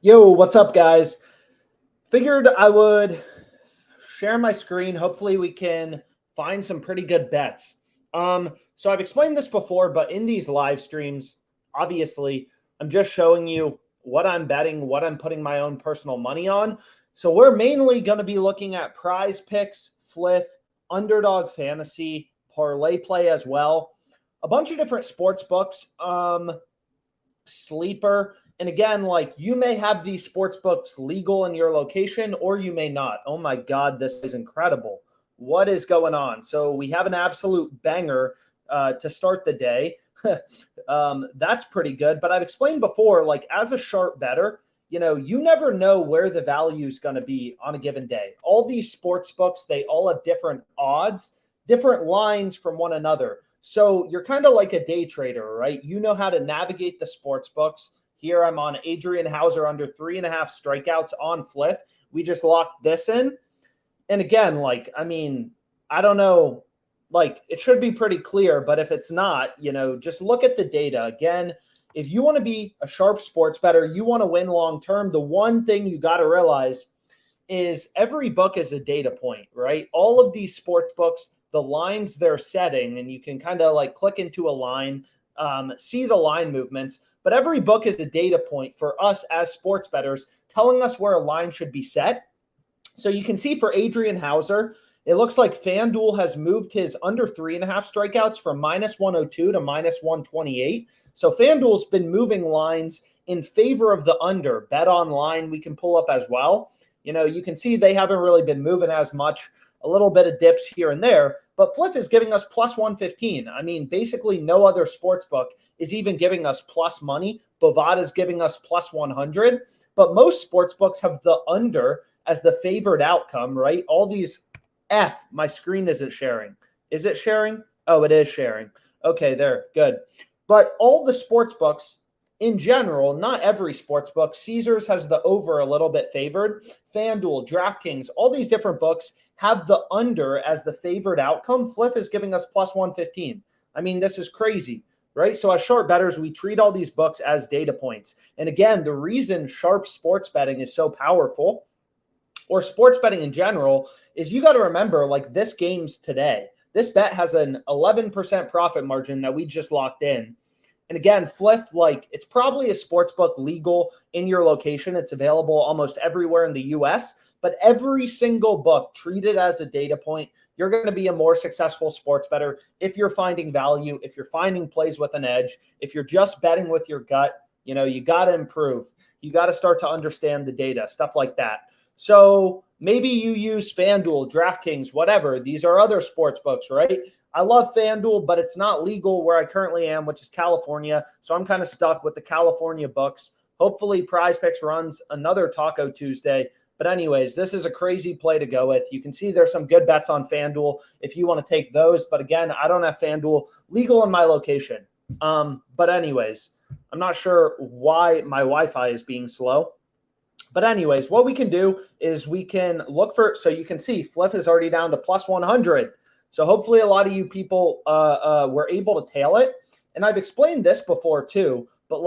Yo, what's up, guys? Figured I would share my screen. Hopefully we can find some pretty good bets. So I've explained this before, but in these live streams, obviously, I'm just showing you what I'm betting, what I'm putting my own personal money on. So we're mainly going to be looking at PrizePicks, Fliff, Underdog Fantasy, ParlayPlay as well. A bunch of different sports books, Sleeper. And again, like, you may have these sports books legal in your location or you may not. Oh my God, this is incredible. What is going on? So we have an absolute banger to start the day. That's pretty good. But I've explained before, like, as a sharp bettor, you never know where the value is going to be on a given day. All these sports books, they all have different odds, different lines from one another. So you're kind of like a day trader, right? You know how to navigate the sports books. Here I'm on Adrian Hauser under 3.5 strikeouts on Fliff. We just locked this in. And again, I don't know, it should be pretty clear, but if it's not, just look at the data. Again, if you want to be a sharp sports bettor, you want to win long-term, the one thing you got to realize is every book is a data point, right? All of these sports books, the lines they're setting, and you can kind of click into a line, see the line movements, but every book is a data point for us as sports bettors, telling us where a line should be set. So you can see for Adrian Hauser, it looks like FanDuel has moved his under 3.5 strikeouts from -102 to -128. So FanDuel's been moving lines in favor of the under. Bet online we can pull up as well. You can see they haven't really been moving as much, a little bit of dips here and there, but Fliff is giving us plus 115. I mean, basically no other sports book is even giving us plus money. Bovada is giving us plus 100, but most sports books have the under as the favored outcome, right? All these my screen isn't sharing. Is it sharing? Oh, it is sharing. Okay, there, good. But all the sports books in general, not every sports book, Caesars has the over a little bit favored. FanDuel, DraftKings, all these different books have the under as the favored outcome. Fliff is giving us plus 115. I mean, this is crazy, right? So as sharp bettors, we treat all these books as data points. And again, the reason sharp sports betting is so powerful, or sports betting in general, is you got to remember, this game's today. This bet has an 11% profit margin that we just locked in. And again, Fliff, it's probably a sports book legal in your location. It's available almost everywhere in the US, but every single book, treat it as a data point. You're going to be a more successful sports bettor if you're finding value, if you're finding plays with an edge, if you're just betting with your gut. You got to improve. You got to start to understand the data, stuff like that. So maybe you use FanDuel, DraftKings, whatever. These are other sports books, right? I love FanDuel, but it's not legal where I currently am, which is California. So I'm kind of stuck with the California books. Hopefully PrizePicks runs another Taco Tuesday. But anyways, this is a crazy play to go with. You can see there's some good bets on FanDuel if you want to take those. But again, I don't have FanDuel legal in my location. But anyways, I'm not sure why my Wi-Fi is being slow. But anyways, what we can do is we can look for, so you can see Fliff is already down to plus 100. So hopefully a lot of you people were able to tail it. And I've explained this before too, but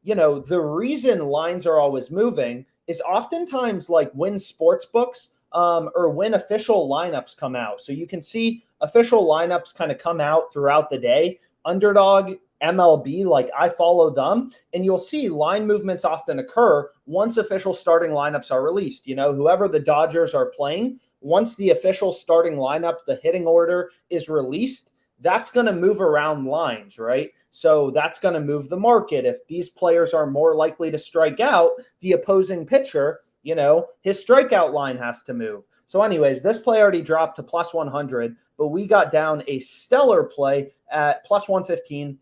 the reason lines are always moving is oftentimes when sports books or when official lineups come out. So you can see official lineups kind of come out throughout the day. Underdog, MLB, I follow them, and you'll see line movements often occur once official starting lineups are released. Whoever the Dodgers are playing, once the official starting lineup, the hitting order is released, that's going to move around lines, right? So that's going to move the market. If these players are more likely to strike out, the opposing pitcher, his strikeout line has to move. So anyways, this play already dropped to plus 100, but we got down a stellar play at plus 115.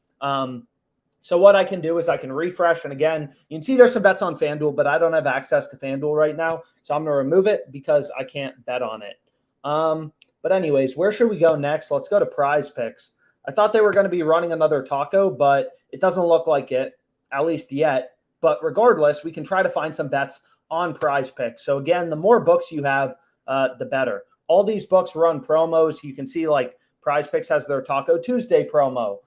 So what I can do is I can refresh. And again, you can see there's some bets on FanDuel, but I don't have access to FanDuel right now. So I'm going to remove it because I can't bet on it. But anyways, where should we go next? Let's go to PrizePicks. I thought they were going to be running another taco, but it doesn't look like it, at least yet. But regardless, we can try to find some bets on PrizePicks. So again, the more books you have, the better. All these books run promos. You can see PrizePicks has their Taco Tuesday promo.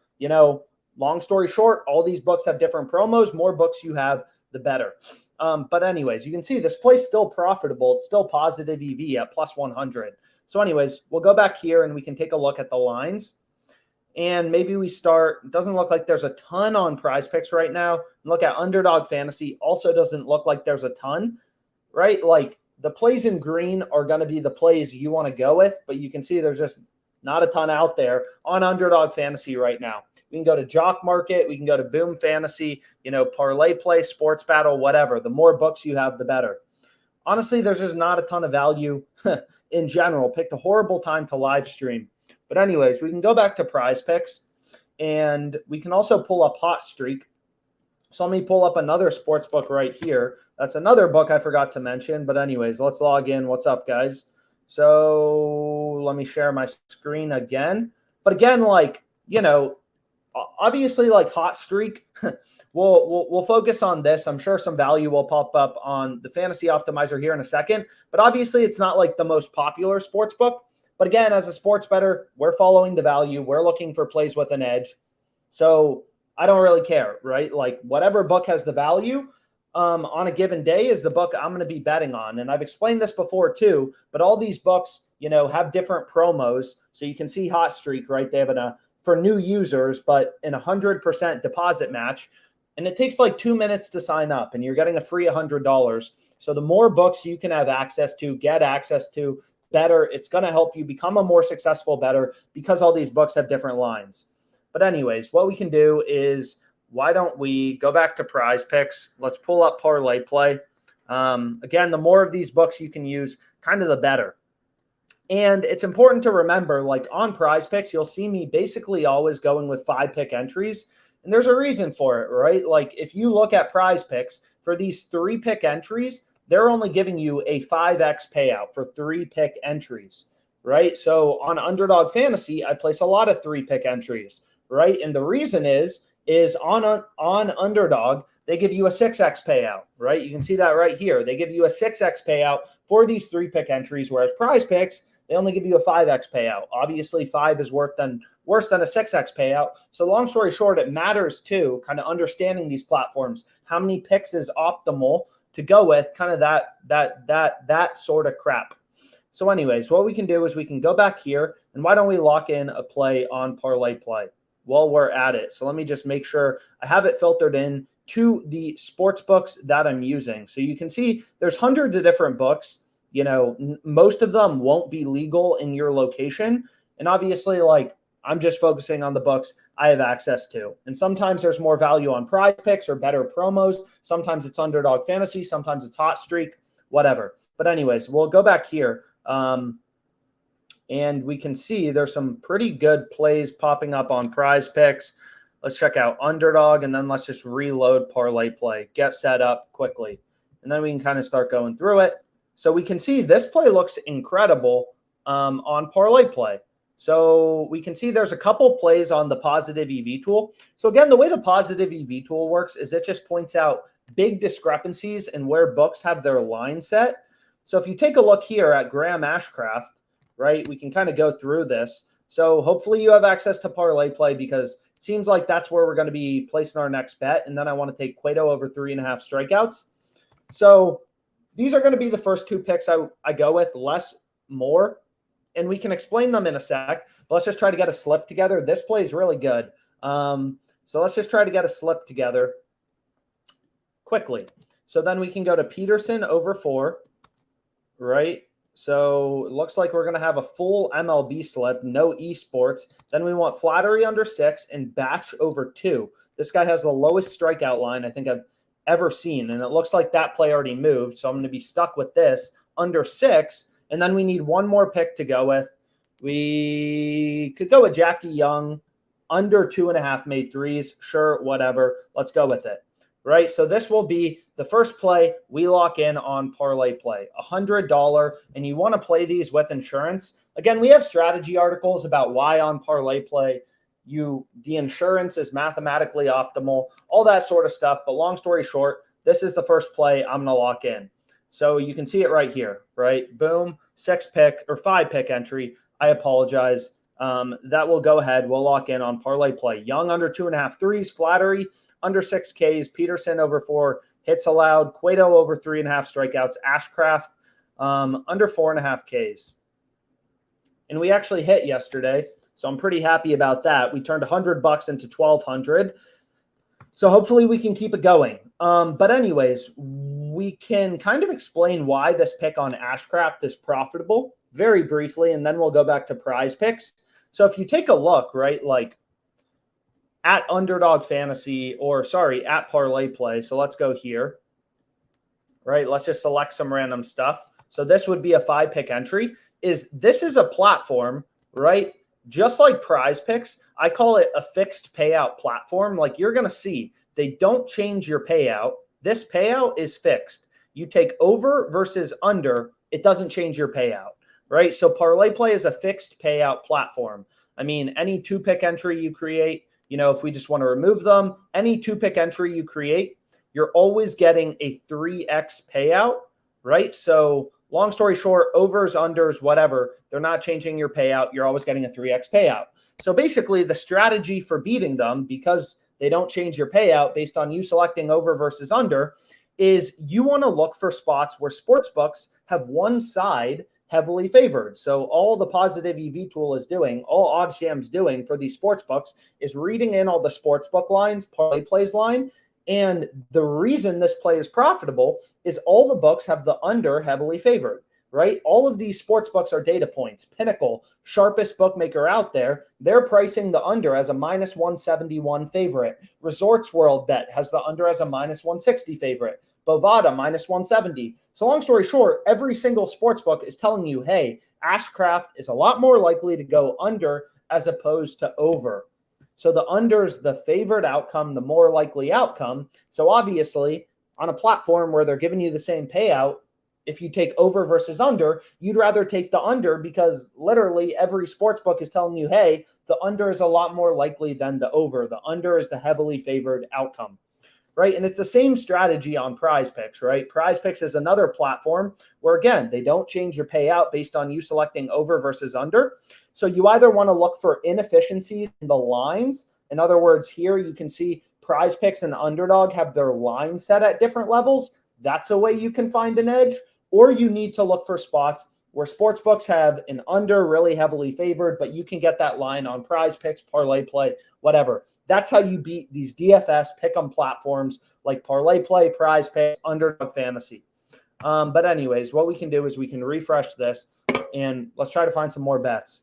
Long story short, all these books have different promos. More books you have, the better. But anyways, you can see this play's still profitable. It's still positive EV at plus 100. So anyways, we'll go back here and we can take a look at the lines. And maybe we start, it doesn't look like there's a ton on PrizePicks right now. Look at Underdog Fantasy, also doesn't look like there's a ton, right? Like the plays in green are going to be the plays you want to go with, but you can see there's just not a ton out there on Underdog Fantasy right now. We can go to Jock Market, we can go to Boom Fantasy, ParlayPlay, SportsBattle, whatever. The more books you have, the better. Honestly, there's just not a ton of value in general. Picked a horrible time to live stream. But anyways, we can go back to PrizePicks, and we can also pull up Hot Streak. So let me pull up another sports book right here. That's another book I forgot to mention. But anyways, let's log in. What's up, guys? So let me share my screen again. But again, obviously, like Hot Streak, we'll focus on this. I'm sure some value will pop up on the Fantasy Optimizer here in a second. But obviously, it's not like the most popular sports book. But again, as a sports bettor, we're following the value. We're looking for plays with an edge. So I don't really care, right? Like whatever book has the value on a given day is the book I'm going to be betting on. And I've explained this before too, but all these books, have different promos. So you can see Hot Streak, right? They have for new users, but in 100% deposit match. And it takes like 2 minutes to sign up and you're getting a free $100. So the more books you can have access to, get access to, better. It's going to help you become a more successful bettor because all these books have different lines. But anyways, what we can do is, why don't we go back to PrizePicks? Let's pull up ParlayPlay. Again, the more of these books you can use, kind of the better. And it's important to remember, like on PrizePicks, you'll see me basically always going with 5-pick entries. And there's a reason for it, right? Like if you look at PrizePicks, for these 3-pick entries, they're only giving you a 5x payout for 3-pick entries, right? So on Underdog Fantasy, I place a lot of 3-pick entries, right? And the reason is on Underdog, they give you a 6x payout, right? You can see that right here. They give you a 6x payout for these 3-pick entries, whereas PrizePicks, they only give you a 5x payout. Obviously, 5 is worse than a 6x payout. So long story short, it matters too, kind of understanding these platforms, how many picks is optimal to go with, kind of that sort of crap. So anyways, what we can do is we can go back here, and why don't we lock in a play on ParlayPlay while we're at it. So let me just make sure I have it filtered in to the sports books that I'm using. So you can see there's hundreds of different books. Most of them won't be legal in your location. And obviously, like I'm just focusing on the books I have access to. And sometimes there's more value on PrizePicks or better promos. Sometimes it's Underdog Fantasy. Sometimes it's Hot Streak, whatever. But anyways, we'll go back here. And we can see there's some pretty good plays popping up on PrizePicks. Let's check out Underdog, and then let's just reload ParlayPlay, get set up quickly. And then we can kind of start going through it. So we can see this play looks incredible on ParlayPlay. So we can see there's a couple plays on the positive EV tool. So again, the way the positive EV tool works is it just points out big discrepancies in where books have their line set. So if you take a look here at Graham Ashcraft, right, we can kind of go through this. So hopefully you have access to ParlayPlay because it seems like that's where we're going to be placing our next bet. And then I want to take Cueto over 3.5 strikeouts. So these are going to be the first 2 picks I go with, less, more. And we can explain them in a sec, but let's just try to get a slip together. This play is really good. So let's just try to get a slip together quickly. So then we can go to Peterson over 4, right? So it looks like we're going to have a full MLB slip, no Esports. Then we want Flattery under 6 and Batch over 2. This guy has the lowest strikeout line I think I've ever seen, and it looks like that play already moved. So I'm going to be stuck with this under 6. And then we need one more pick to go with. We could go with Jackie Young, under 2.5 made threes. Sure, whatever. Let's go with it. Right? So this will be the first play we lock in on ParlayPlay. $100, and you want to play these with insurance. Again, we have strategy articles about why on ParlayPlay the insurance is mathematically optimal, all that sort of stuff. But long story short, this is the first play I'm going to lock in. So you can see it right here, right? Boom, 6-pick or 5-pick entry. I apologize. That will go ahead. We'll lock in on ParlayPlay. Young under 2.5 threes, Flattery under 6 Ks, Peterson over 4, Hits allowed, Cueto over 3.5 strikeouts, Ashcraft under 4.5 Ks. And we actually hit yesterday, so I'm pretty happy about that. We turned $100 into 1,200. So hopefully we can keep it going. But anyways, we can kind of explain why this pick on Ashcraft is profitable very briefly, and then we'll go back to PrizePicks. So if you take a look, right, like at Underdog Fantasy, at ParlayPlay, so let's go here, right? Let's just select some random stuff. So this would be a 5-pick entry. This is a platform, right? Just like PrizePicks, I call it a fixed payout platform. Like you're going to see, they don't change your payout. This payout is fixed. You take over versus under, it doesn't change your payout, right? So ParlayPlay is a fixed payout platform. I mean, any 2-pick entry you create, if we just want to remove them, any 2-pick entry you create, you're always getting a 3x payout, right? So long story short, overs, unders, whatever, they're not changing your payout. You're always getting a 3x payout. So basically the strategy for beating them, because they don't change your payout based on you selecting over versus under, is you want to look for spots where sportsbooks have one side heavily favored. So all the positive EV tool is doing, all OddsJam's doing for these sportsbooks is reading in all the sportsbook lines, ParlayPlay's line. And the reason this play is profitable is all the books have the under heavily favored, right? All of these sports books are data points. Pinnacle, sharpest bookmaker out there, they're pricing the under as a -171 favorite. Resorts World Bet has the under as a -160 favorite. Bovada -170. So long story short, every single sports book is telling you, hey, Ashcraft is a lot more likely to go under as opposed to over. So the under's the favored outcome, the more likely outcome. So obviously, on a platform where they're giving you the same payout, if you take over versus under, you'd rather take the under because literally every sports book is telling you, hey, the under is a lot more likely than the over. The under is the heavily favored outcome, right? And it's the same strategy on PrizePicks, right? PrizePicks is another platform where, again, they don't change your payout based on you selecting over versus under. So you either want to look for inefficiencies in the lines. In other words, here you can see PrizePicks and Underdog have their line set at different levels. That's a way you can find an edge. Or you need to look for spots where sportsbooks have an under really heavily favored, but you can get that line on PrizePicks, ParlayPlay, whatever. That's how you beat these DFS pick'em platforms like ParlayPlay, PrizePicks, Underdog Fantasy. But anyways, what we can do is we can refresh this and let's try to find some more bets.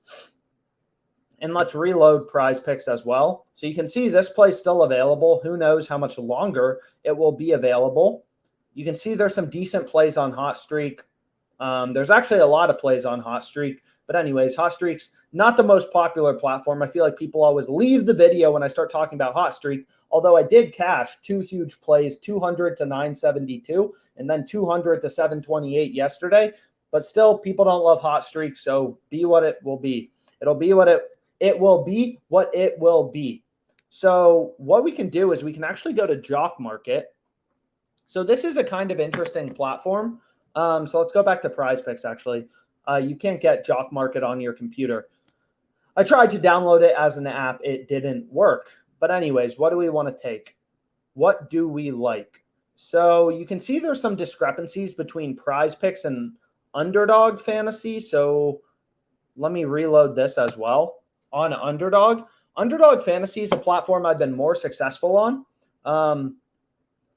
And let's reload PrizePicks as well. So you can see this play is still available. Who knows how much longer it will be available. You can see there's some decent plays on Hot Streak. There's actually a lot of plays on Hot Streak. But anyways, Hot Streak's not the most popular platform. I feel like people always leave the video when I start talking about Hot Streak, although I did cash 2 huge plays, 200 to 972 and then 200 to 728 yesterday. But still, people don't love Hot Streak, so be what it will be. It'll be what it will be what it will be. So what we can do is we can actually go to Jock Market. So this is a kind of interesting platform. So let's go back to PrizePicks, actually. You can't get Jock Market on your computer. I tried to download it as an app. It didn't work. But anyways, what do we want to take? What do we like? So you can see there's some discrepancies between PrizePicks and Underdog Fantasy. So let me reload this as well. On Underdog. Underdog Fantasy is a platform I've been more successful on.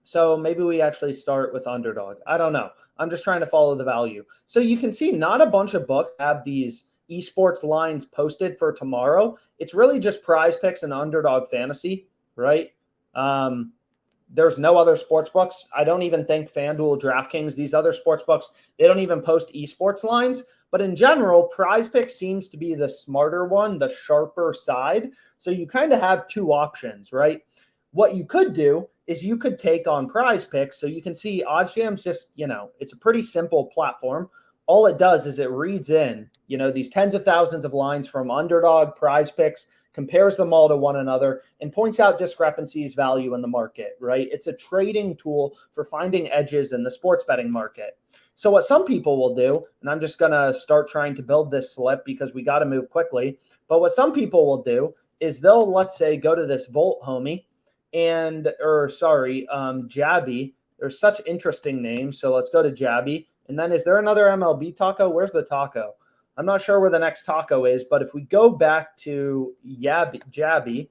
So maybe we actually start with Underdog. I don't know. I'm just trying to follow the value. So you can see not a bunch of books have these esports lines posted for tomorrow. It's really just PrizePicks and Underdog Fantasy, right? There's no other sports books. I don't even think FanDuel, DraftKings, these other sports books, they don't even post esports lines. But in general, PrizePicks seems to be the smarter one, the sharper side. So you kind of have 2 options, right? What you could do is you could take on PrizePicks. So you can see OddsJam's just, it's a pretty simple platform. All it does is it reads in, these tens of thousands of lines from Underdog, PrizePicks, compares them all to one another, and points out discrepancies, value in the market, right? It's a trading tool for finding edges in the sports betting market. So what some people will do, and I'm just going to start trying to build this slip because we got to move quickly, but what some people will do is they'll, let's say, go to this Volt homie, Jabby, There's such interesting names. So let's go to Jabby. And then is there another MLB taco? Where's the taco? I'm not sure where the next taco is, but if we go back to Jabby,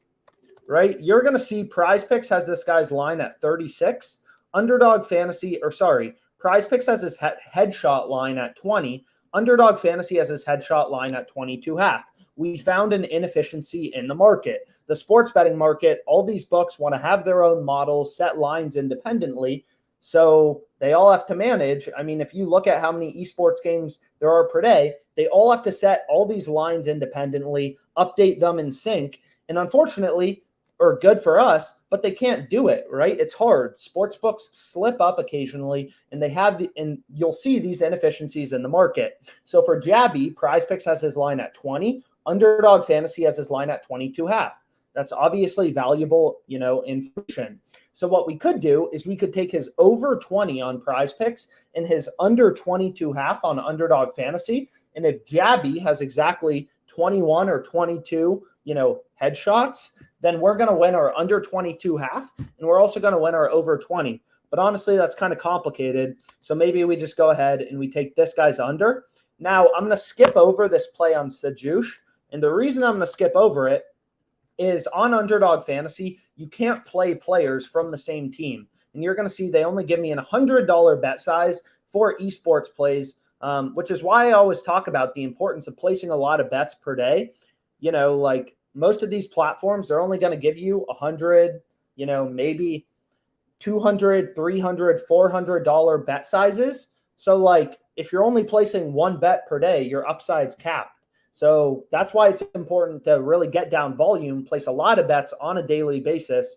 right, you're going to see PrizePicks has this guy's line at 36. Underdog Fantasy, PrizePicks has his headshot line at 20. Underdog Fantasy has his headshot line at 22.5. We found an inefficiency in the market. The sports betting market, all these books want to have their own models, set lines independently. So they all have to manage. I mean, if you look at how many esports games there are per day, they all have to set all these lines independently, update them in sync. And unfortunately, or good for us, but they can't do it, right? It's hard. Sports books slip up occasionally, and and you'll see these inefficiencies in the market. So for Jabby, PrizePicks has his line at 20. Underdog Fantasy has his line at 22.5. That's obviously valuable, information. So what we could do is we could take his over 20 on PrizePicks and his under 22.5 on Underdog Fantasy. And if Jabby has exactly 21 or 22, headshots, then we're going to win our under 22.5, and we're also going to win our over 20. But honestly, that's kind of complicated. So maybe we just go ahead and we take this guy's under. Now I'm going to skip over this play on Sajush. And the reason I'm going to skip over it is on Underdog Fantasy, you can't play players from the same team. And you're going to see they only give me a $100 bet size for esports plays, which is why I always talk about the importance of placing a lot of bets per day. Like most of these platforms, they're only going to give you 100, maybe $200, $300, $400 bet sizes. So like if you're only placing one bet per day, your upside's capped. So that's why it's important to really get down volume, place a lot of bets on a daily basis,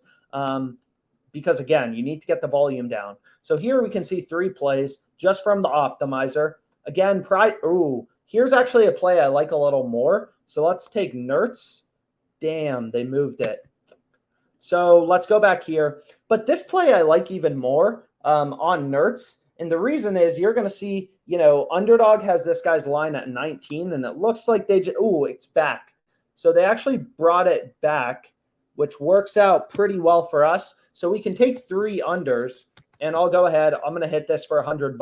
because again, you need to get the volume down. So here we can see 3 plays just from the optimizer. Again, here's actually a play I like a little more. So let's take Nertz. Damn, they moved it. So let's go back here. But this play I like even more on Nertz. And the reason is you're going to see, Underdog has this guy's line at 19, and it looks like it's back. So they actually brought it back, which works out pretty well for us. So we can take 3 unders, and I'll go ahead. I'm going to hit this for $100.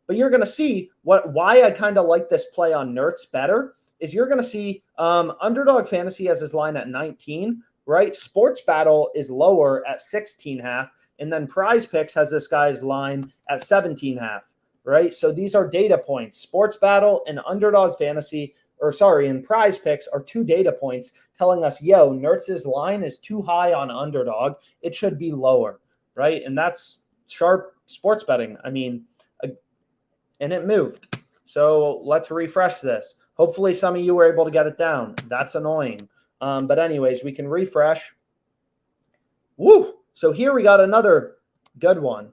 But you're going to see why I kind of like this play on Nertz better is you're going to see Underdog Fantasy has his line at 19, right? SportsBattle is lower at 16.5. And then PrizePicks has this guy's line at 17.5, right? So these are data points. SportsBattle and Underdog Fantasy, and PrizePicks are 2 data points telling us, Nertz's line is too high on Underdog. It should be lower, right? And that's sharp sports betting. I mean, and it moved. So let's refresh this. Hopefully some of you were able to get it down. That's annoying. But anyways, we can refresh. Woo! So here we got another good one.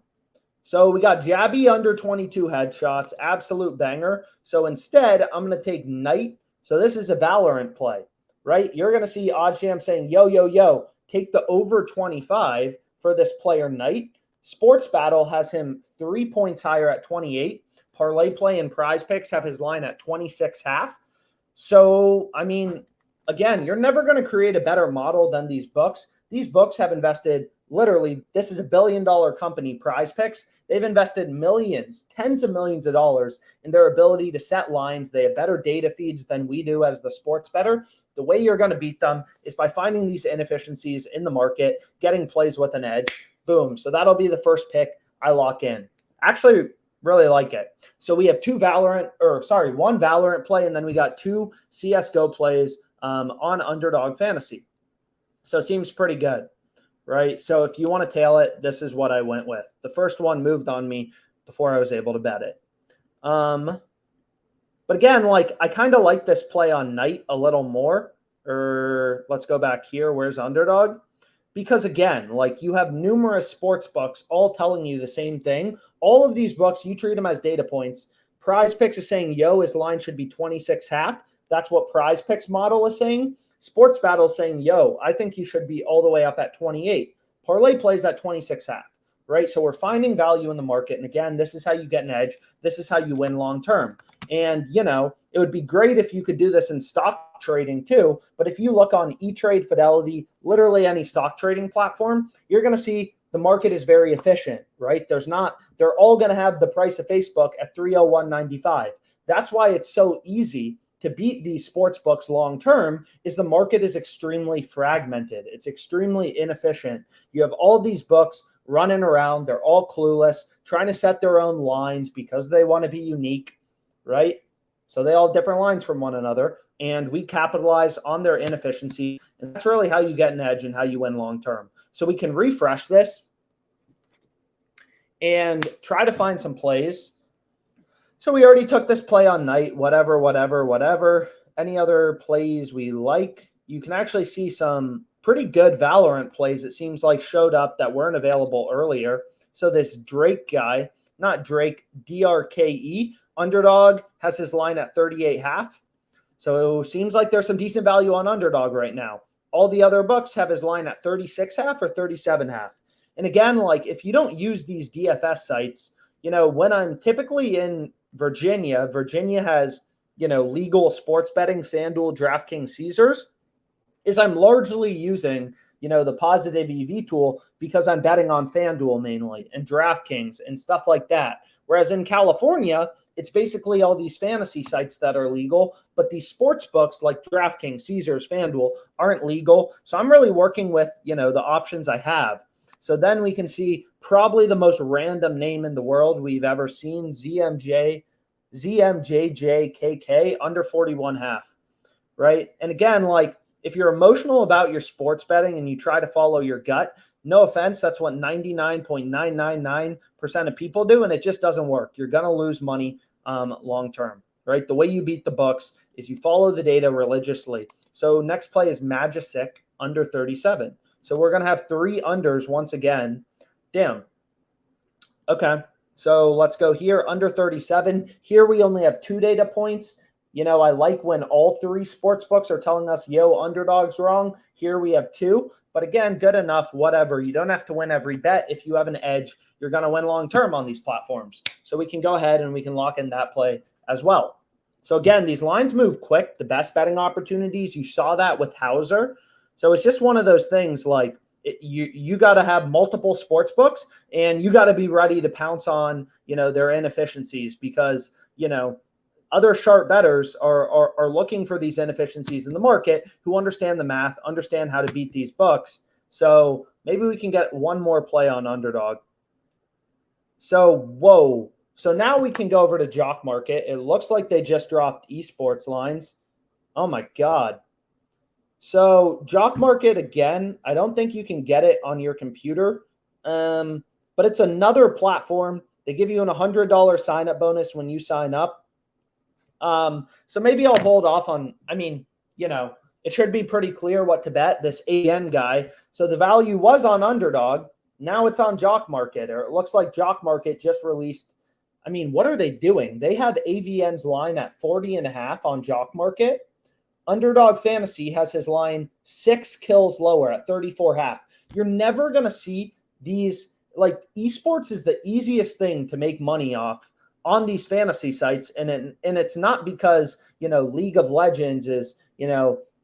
So we got Jabby under 22 headshots, absolute banger. So instead, I'm going to take Knight. So this is a Valorant play, right? You're going to see OddsJam saying, yo, take the over 25 for this player Knight. SportsBattle has him 3 points higher at 28. ParlayPlay and PrizePicks have his line at 26.5. So, I mean, again, you're never going to create a better model than these books. These books have invested literally, this is a $1 billion company, PrizePicks. They've invested millions, tens of millions of dollars in their ability to set lines. They have better data feeds than we do as the sports bettor. The way you're going to beat them is by finding these inefficiencies in the market, getting plays with an edge. Boom. So that'll be the first pick I lock in. Actually, really like it. So we have one Valorant play, and then we got 2 CSGO plays on Underdog Fantasy. So it seems pretty good, right? So if you want to tail it, this is what I went with. The first one moved on me before I was able to bet it. But again, I kind of like this play on Knight a little more. Let's go back here. Where's Underdog? Because again, you have numerous sports books all telling you the same thing. All of these books, you treat them as data points. PrizePicks is saying, his line should be 26.5. That's what PrizePicks model is saying. SportsBattle is saying, I think you should be all the way up at 28. Parlay plays at 26.5, right? So we're finding value in the market. And again, this is how you get an edge. This is how you win long term. And, it would be great if you could do this in stock trading too. But if you look on E-Trade, Fidelity, literally any stock trading platform, you're going to see the market is very efficient, right? They're all going to have the price of Facebook at 301.95. That's why it's so easy to beat these sports books long term, is the market is extremely fragmented. It's extremely inefficient. You have all these books running around. They're all clueless, trying to set their own lines because they want to be unique, right? So they all have different lines from one another, and we capitalize on their inefficiency. And that's really how you get an edge and how you win long term. So we can refresh this and try to find some plays. So we already took this play on night, whatever. Any other plays we like? You can actually see some pretty good Valorant plays, it seems like, showed up that weren't available earlier. So this Drake guy, not Drake, DRKE, Underdog, has his line at 38.5. So it seems like there's some decent value on Underdog right now. All the other books have his line at 36.5 or 37.5. And again, like, if you don't use these DFS sites, when I'm typically in Virginia has, legal sports betting, FanDuel, DraftKings, Caesars, is I'm largely using, the positive EV tool because I'm betting on FanDuel mainly and DraftKings and stuff like that. Whereas in California, it's basically all these fantasy sites that are legal, but these sports books like DraftKings, Caesars, FanDuel aren't legal. So I'm really working with, the options I have. So then we can see probably the most random name in the world we've ever seen, ZMJJKK, under 41.5, right? And again, like, if you're emotional about your sports betting and you try to follow your gut, no offense, that's what 99.999% of people do, and it just doesn't work. You're going to lose money long term, right? The way you beat the books is you follow the data religiously. So next play is Magicic, under 37. So we're going to have 3 unders once again. Damn. Okay. So let's go here, under 37. Here we only have 2 data points. I like when all 3 sports books are telling us, Underdog's wrong. Here we have 2. But again, good enough, whatever. You don't have to win every bet. If you have an edge, you're going to win long term on these platforms. So we can go ahead and we can lock in that play as well. So again, these lines move quick. The best betting opportunities, you saw that with Hauser. So it's just one of those things, like, you got to have multiple sports books, and you got to be ready to pounce on, their inefficiencies, because, other sharp bettors are looking for these inefficiencies in the market, who understand the math, understand how to beat these books. So maybe we can get one more play on Underdog. So, whoa. So now we can go over to JockMKT. It looks like they just dropped Esports lines. Oh my God. So JockMKT, again, I don't think you can get it on your computer, but it's another platform. They give you an $100 sign-up bonus when you sign up. So maybe I'll hold off on, it should be pretty clear what to bet, this AN guy. So the value was on Underdog. Now it's on JockMKT, or it looks like JockMKT just released. What are they doing? They have AVN's line at 40.5 on JockMKT. Underdog Fantasy has his line 6 kills lower at 34.5. You're never going to see these, like, esports is the easiest thing to make money off on these fantasy sites. And it's not because, League of Legends is,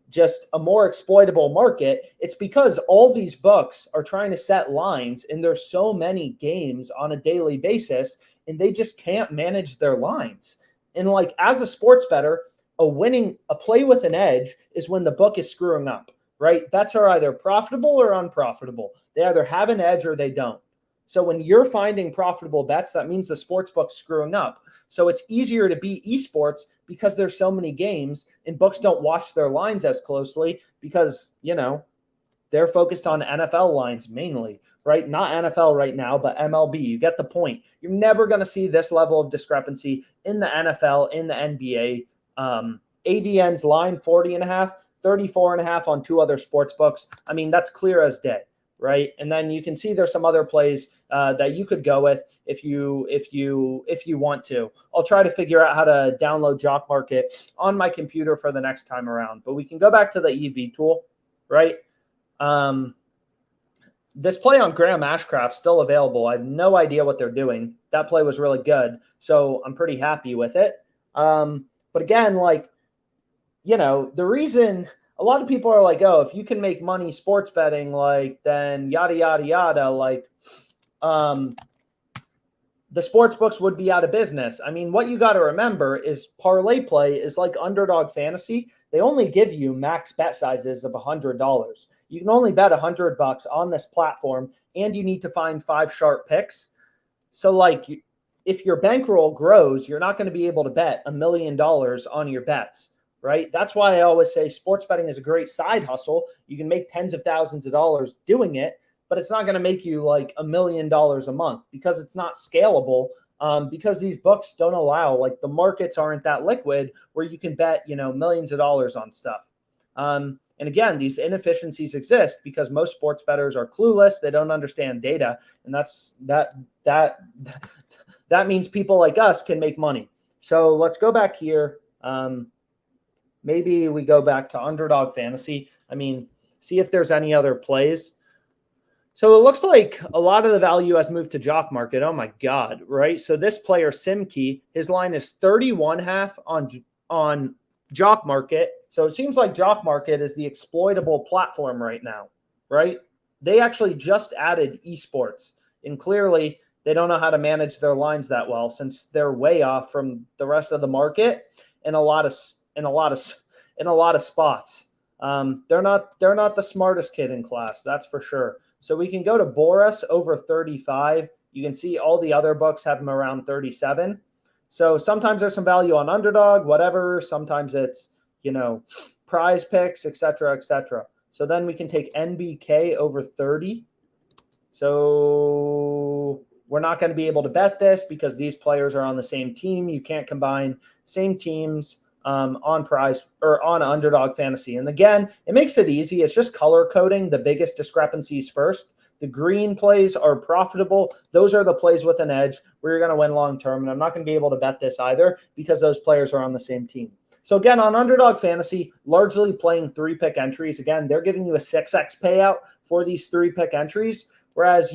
just a more exploitable market. It's because all these books are trying to set lines, and there's so many games on a daily basis, and they just can't manage their lines. And, like, as a sports bettor, a play with an edge is when the book is screwing up, right? Bets are either profitable or unprofitable. They either have an edge or they don't. So when you're finding profitable bets, that means the sports book's screwing up. So it's easier to beat esports because there's so many games, and books don't watch their lines as closely because, they're focused on NFL lines mainly, right? Not NFL right now, but MLB. You get the point. You're never going to see this level of discrepancy in the NFL, in the NBA. AVN's line 40.5, 34.5 on 2 other sports books. That's clear as day, right? And then you can see there's some other plays that you could go with if you want to. I'll try to figure out how to download JockMKT on my computer for the next time around. But we can go back to the EV tool, right? This play on Graham Ashcraft still available. I have no idea what they're doing. That play was really good, so I'm pretty happy with it. But again, the reason a lot of people are like, oh, if you can make money sports betting, like, then yada, yada, yada, like, the sports books would be out of business. I mean, what you got to remember is ParlayPlay is like Underdog Fantasy. They only give you max bet sizes of $100. You can only bet $100 on this platform, and you need to find 5 sharp picks. So, like, if your bankroll grows, you're not going to be able to bet $1 million on your bets, right? That's why I always say sports betting is a great side hustle. You can make tens of thousands of dollars doing it, but it's not going to make you like $1 million a month because it's not scalable. Because these books don't allow, like, the markets aren't that liquid where you can bet, millions of dollars on stuff. And again, these inefficiencies exist because most sports bettors are clueless. They don't understand data. And that means people like us can make money. So let's go back here. Maybe we go back to Underdog Fantasy. I mean, see if there's any other plays. So it looks like a lot of the value has moved to Jock Market. Oh my God, right? So this player, Simkey, his line is 31.5 on Jock Market. So it seems like Jock Market is the exploitable platform right now, right? They actually just added Esports, and clearly they don't know how to manage their lines that well since they're way off from the rest of the market in a lot of spots. They're not the smartest kid in class, that's for sure. So we can go to Boris over 35. You can see all the other books have them around 37. So sometimes there's some value on Underdog, whatever. Sometimes it's, PrizePicks, et cetera, et cetera. So then we can take NBK over 30. So we're not going to be able to bet this because these players are on the same team. You can't combine same teams on Prize or on Underdog Fantasy. And again, it makes it easy. It's just color coding the biggest discrepancies first. The green plays are profitable. Those are the plays with an edge where you're going to win long term. And I'm not going to be able to bet this either because those players are on the same team. So again, on Underdog Fantasy, largely playing 3-pick entries. Again, they're giving you a 6x payout for these 3-pick entries. Whereas,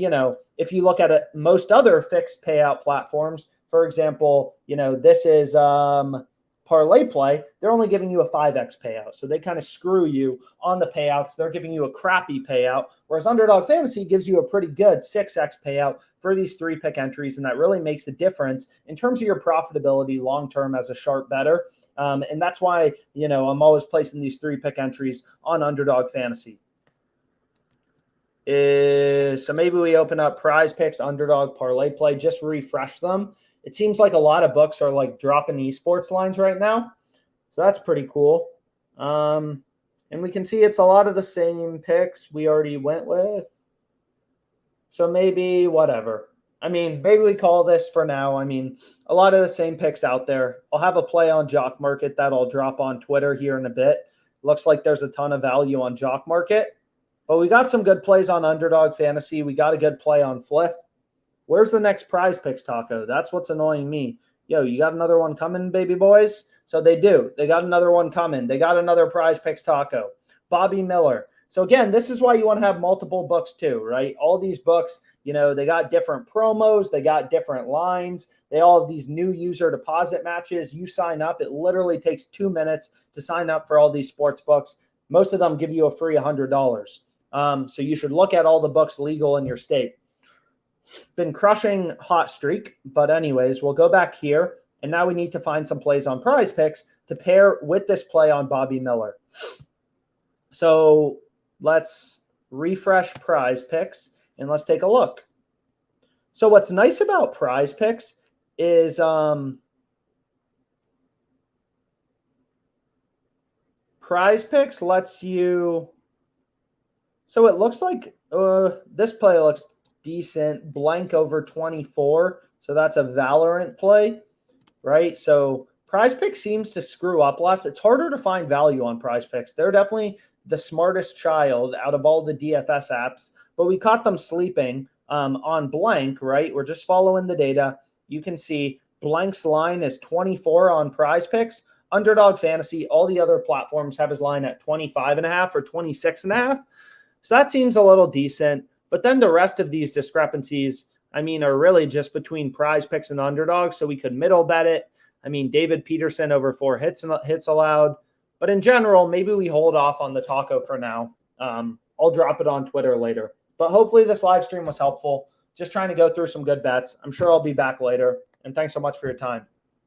if you look at it, most other fixed payout platforms, for example, this is ParlayPlay, they're only giving you a 5x payout. So they kind of screw you on the payouts. They're giving you a crappy payout, whereas Underdog Fantasy gives you a pretty good 6x payout for these 3-pick entries. And that really makes a difference in terms of your profitability long-term as a sharp bettor. And that's why, I'm always placing these 3-pick entries on Underdog Fantasy. So maybe we open up PrizePicks, Underdog, ParlayPlay, just refresh them. It seems like a lot of books are like dropping esports lines right now. So that's pretty cool. And we can see it's a lot of the same picks we already went with. So maybe whatever. I mean, maybe we call this for now. I mean, a lot of the same picks out there. I'll have a play on Jock Market that I'll drop on Twitter here in a bit. Looks like there's a ton of value on Jock Market. But we got some good plays on Underdog Fantasy. We got a good play on Fliff. Where's the next PrizePicks taco? That's what's annoying me. Yo, you got another one coming, baby boys? So they do. They got another one coming. They got another PrizePicks taco. Bobby Miller. So again, this is why you want to have multiple books too, right? All these books, they got different promos. They got different lines. They all have these new user deposit matches. You sign up. It literally takes 2 minutes to sign up for all these sports books. Most of them give you a free $100. So you should look at all the books legal in your state. Been crushing hot streak, but anyways, we'll go back here, and now we need to find some plays on PrizePicks to pair with this play on Bobby Miller. So let's refresh PrizePicks, and let's take a look. So what's nice about PrizePicks is PrizePicks lets you. So it looks like this play looks decent. Blank over 24. So that's a Valorant play, right? So PrizePicks seems to screw up less. It's harder to find value on PrizePicks. They're definitely the smartest child out of all the DFS apps, but we caught them sleeping on Blank, right? We're just following the data. You can see Blank's line is 24 on PrizePicks. Underdog Fantasy, all the other platforms have his line at 25.5 or 26.5. So that seems a little decent. But then the rest of these discrepancies, are really just between PrizePicks and Underdog. So we could middle bet it. David Peterson over 4 hits allowed. But in general, maybe we hold off on the taco for now. I'll drop it on Twitter later. But hopefully this live stream was helpful. Just trying to go through some good bets. I'm sure I'll be back later. And thanks so much for your time.